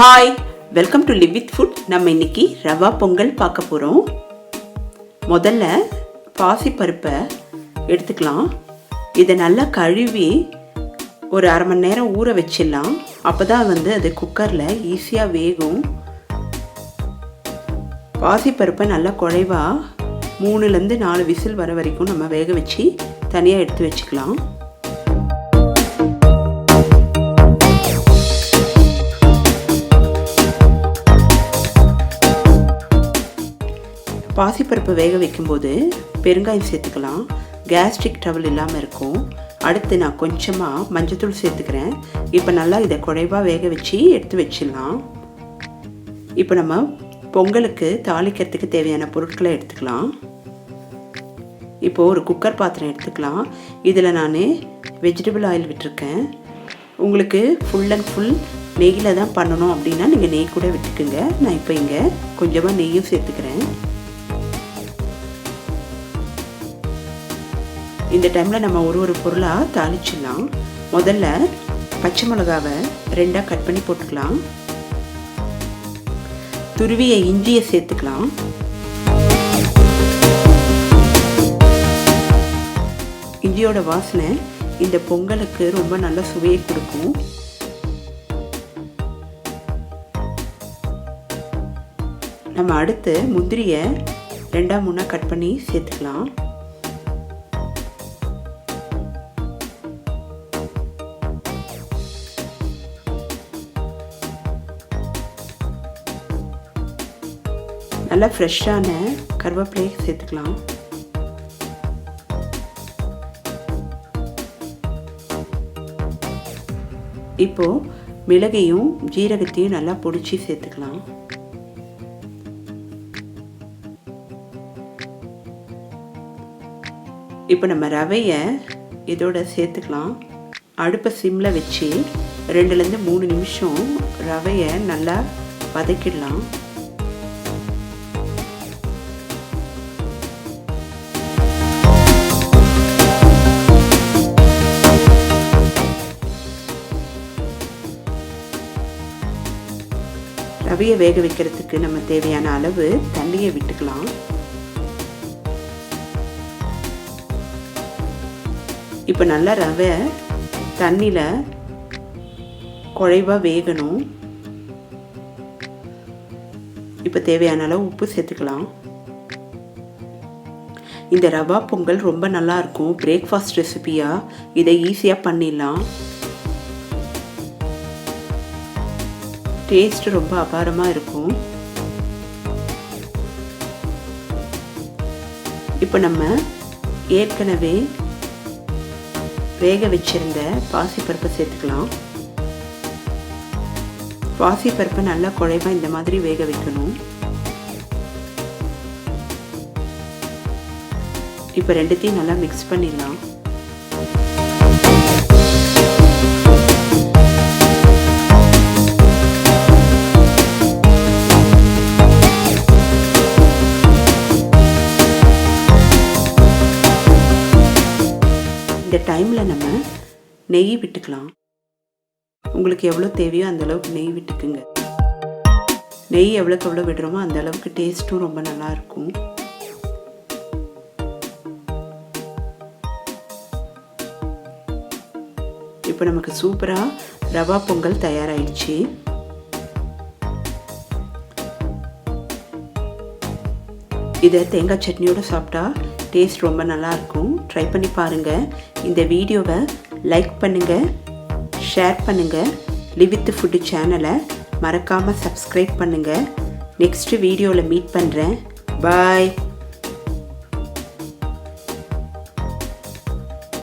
Hi, welcome to live with food. நம்ம இன்னைக்கு ரவா பொங்கல் பார்க்க போகிறோம். முதல்ல பாசிப்பருப்பை எடுத்துக்கலாம். இதை நல்லா கழுவி ஒரு அரை மணி நேரம் ஊற வச்சிடலாம். அப்போ தான் அது குக்கரில் ஈஸியாக வேகும். பாசிப்பருப்பை நல்லா குழைவாக 3லேருந்து 4 விசில் வர வரைக்கும் நம்ம வேக வச்சு தனியாக எடுத்து வச்சுக்கலாம். பாசிப்பருப்பு வேக வைக்கும்போது பெருங்காயம் சேர்த்துக்கலாம். கேஸ்ட்ரிக் ட்ரபிள் இல்லாமல் இருக்கும். அடுத்து நான் கொஞ்சமாக மஞ்சத்தூள் சேர்த்துக்கிறேன். இப்போ நல்லா இதை குழைவாக வேக வச்சு எடுத்து வச்சிடலாம். இப்போ நம்ம பொங்கலுக்கு தாளிக்கிறதுக்கு தேவையான பொருட்களை எடுத்துக்கலாம். இப்போது ஒரு குக்கர் பாத்திரம் எடுத்துக்கலாம். இதில் நான் வெஜிடபிள் ஆயில் விட்டுருக்கேன். உங்களுக்கு ஃபுல் அண்ட் ஃபுல் நெய்யில் தான் பண்ணணும் அப்படின்னா நீங்கள் நெய் கூட விட்டுக்குங்க. நான் இப்போ இங்கே கொஞ்சமாக நெய்யும் சேர்த்துக்கிறேன். இந்த டைமில் நம்ம ஒரு பொருளாக தாளிச்சிடலாம். முதல்ல பச்சை மிளகாவை 2ஆக கட் பண்ணி போட்டுக்கலாம். துருவிய இஞ்சியை சேர்த்துக்கலாம். இஞ்சியோட வாசனை இந்த பொங்கலுக்கு ரொம்ப நல்ல சுவையை கொடுக்கும். நம்ம அடுத்து முந்திரியை 2ஆக 3ஆக கட் பண்ணி சேர்த்துக்கலாம். நல்லா ஃப்ரெஷ்ஷான கருவேப்பிலையை சேர்த்துக்கலாம். இப்போது மிளகையும் ஜீரகத்தையும் நல்லா பொடிச்சு சேர்த்துக்கலாம். இப்போ நம்ம ரவையை இதோட சேர்த்துக்கலாம். அடுப்பை சிம்மில் வச்சு 2லேருந்து 3 நிமிஷம் ரவையை நல்லா வதக்கிடலாம். ரவையை வேக வைக்கிறதுக்கு நம்ம தேவையான அளவு தண்ணியை விட்டுக்கலாம். இப்போ நல்லா ரவை தண்ணியில் குழைவாக வேகணும். இப்போ தேவையான அளவு உப்பு சேர்த்துக்கலாம். இந்த ரவா பொங்கல் ரொம்ப நல்லா இருக்கும். பிரேக்ஃபாஸ்ட் ரெசிபியாக இதை ஈஸியாக பண்ணிடலாம். டேஸ்ட் ரொம்ப அபாரமாக இருக்கும். இப்போ நம்ம ஏற்கனவே வேக வச்சிருந்த பாசிப்பருப்பை சேர்த்துக்கலாம். பாசிப்பருப்பை நல்லா குழைவாக இந்த மாதிரி வேக வைக்கணும். இப்போ ரெண்டுத்தையும் நல்லா மிக்ஸ் பண்ணிடலாம். இந்த டைமில் நம்ம நெய் விட்டுக்கலாம். உங்களுக்கு எவ்வளோ தேவையோ அந்த அளவுக்கு நெய் விட்டுக்குங்க. நெய் எவ்வளோக்கு எவ்வளோ விடுறோமோ அந்த அளவுக்கு டேஸ்ட்டும் ரொம்ப நல்லாயிருக்கும். இப்போ நமக்கு சூப்பராக ரவா பொங்கல் தயாராகிடுச்சு. இதை தேங்காய் சட்னியோடு சாப்பிட்டா டேஸ்ட் ரொம்ப நல்லாயிருக்கும். ட்ரை பண்ணி பாருங்கள். இந்த வீடியோவை லைக் பண்ணுங்கள், ஷேர் பண்ணுங்கள். லிவ் வித் ஃபுட் சேனலை மறக்காமல் சப்ஸ்கிரைப் பண்ணுங்கள். நெக்ஸ்ட் வீடியோவில் மீட் பண்ணுறேன். பாய்.